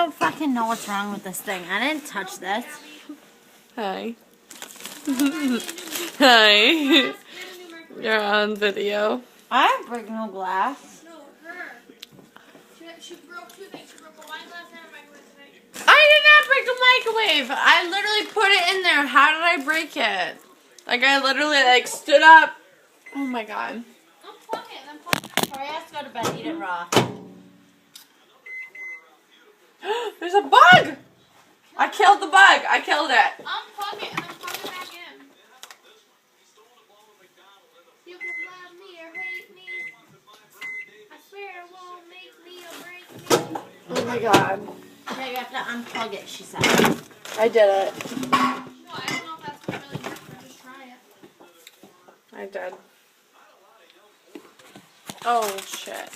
don't fucking know what's wrong with this thing. I didn't touch this. Hi. Hi. You're on video. I didn't break no glass. No, her. She broke two things. She broke a wine glass and a microwave tonight. I did not break the microwave. I literally put it in there. How did I break it? Like, I literally, like, stood up. Oh, my God. Unplug it and then plug it back. Hurry, I have to go to bed. Eat it raw. There's a bug. I killed the bug. I killed it. Unplug it and then plug it back in. You can love me or hate me. I swear it won't make me or break me. Oh, my God. Okay, you have to unplug it, she said. I did it. Well, I don't know if that's gonna really work, but just try it. I did. Oh, shit.